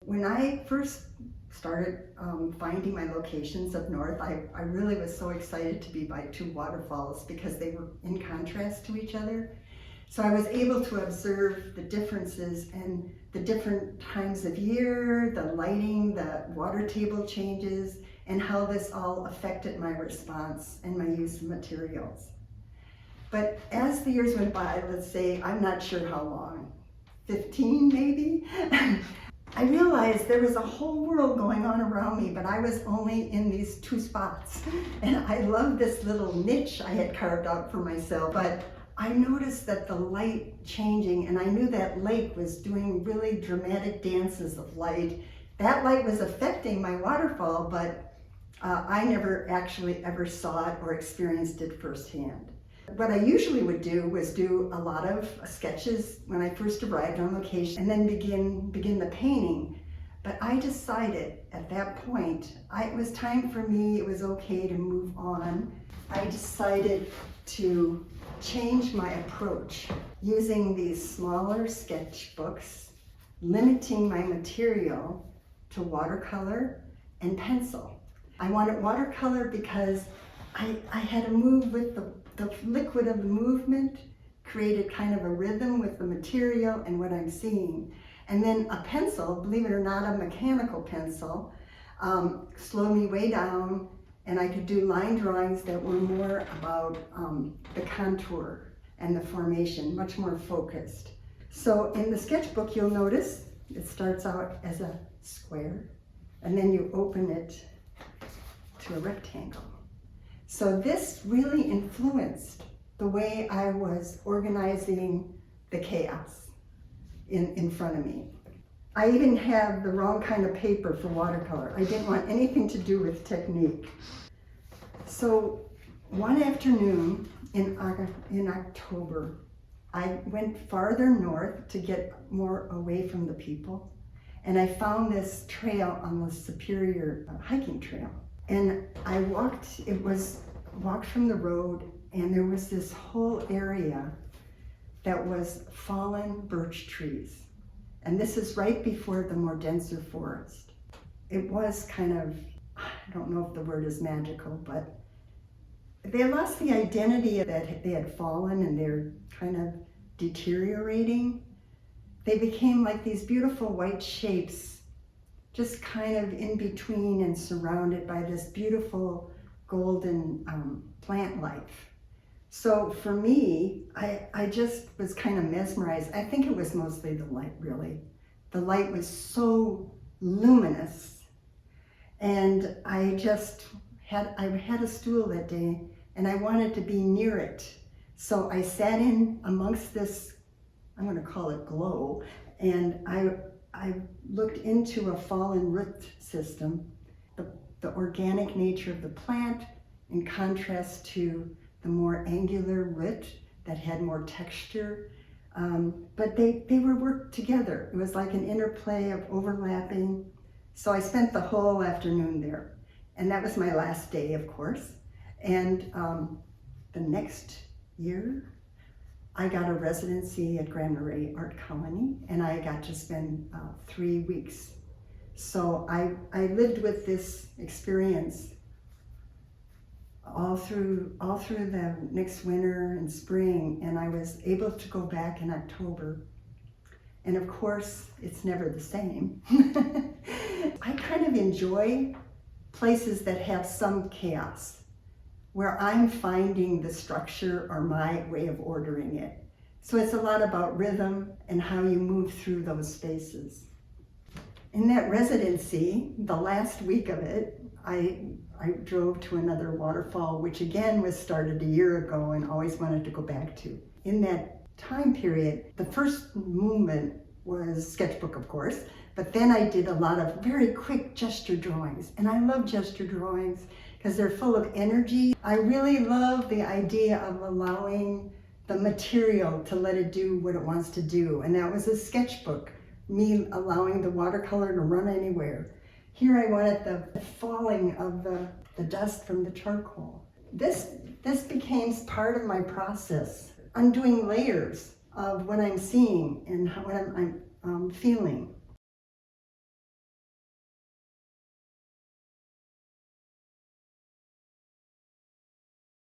When I first started finding my locations up north, I really was so excited to be by two waterfalls because they were in contrast to each other. So I was able to observe the differences and the different times of year, the lighting, the water table changes, and how this all affected my response and my use of materials. But as the years went by, let's say, I'm not sure how long, 15 maybe, I realized there was a whole world going on around me, but I was only in these two spots. And I loved this little niche I had carved out for myself, but I noticed that the light changing, and I knew that lake was doing really dramatic dances of light. That light was affecting my waterfall, but I never actually ever saw it or experienced it firsthand. What I usually would do was do a lot of sketches when I first arrived on location and then begin the painting. But I decided at that point, it was time for me, it was okay to move on. I decided to change my approach using these smaller sketchbooks, limiting my material to watercolor and pencil. I wanted watercolor because I had to move with the liquid of the movement, created kind of a rhythm with the material and what I'm seeing. And then a pencil, believe it or not, a mechanical pencil, slowed me way down, and I could do line drawings that were more about the contour and the formation, much more focused. So in the sketchbook, you'll notice it starts out as a square, and then you open it to a rectangle. So this really influenced the way I was organizing the chaos in front of me. I even have the wrong kind of paper for watercolor. I didn't want anything to do with technique. So one afternoon in October, I went farther north to get more away from the people, and I found this trail on the Superior hiking trail. And I walked from the road, and there was this whole area that was fallen birch trees. And this is right before the more denser forest. It was kind of, I don't know if the word is magical, but they lost the identity that they had fallen and they're kind of deteriorating. They became like these beautiful white shapes, just kind of in between and surrounded by this beautiful golden plant life. So for me, I just was kind of mesmerized. I think it was mostly the light, really. The light was so luminous, and I had a stool that day, and I wanted to be near it. So I sat in amongst this, I'm going to call it glow, and I looked into a fallen root system, the organic nature of the plant in contrast to the more angular root that had more texture. But they were worked together. It was like an interplay of overlapping. So I spent the whole afternoon there. And that was my last day, of course. And the next year, I got a residency at Grand Marais Art Colony, and I got to spend 3 weeks. So I lived with this experience all through the next winter and spring, and I was able to go back in October. And of course, it's never the same. I kind of enjoy places that have some chaos, where I'm finding the structure or my way of ordering it. So it's a lot about rhythm and how you move through those spaces. In that residency, the last week of it, I drove to another waterfall, which again was started a year ago and always wanted to go back to. In that time period, the first movement was sketchbook, of course, but then I did a lot of very quick gesture drawings. And I love gesture drawings because they're full of energy. I really love the idea of allowing the material to let it do what it wants to do. And that was a sketchbook, me allowing the watercolor to run anywhere. Here I wanted the falling of the dust from the charcoal. This became part of my process, undoing layers of what I'm seeing and what I'm feeling.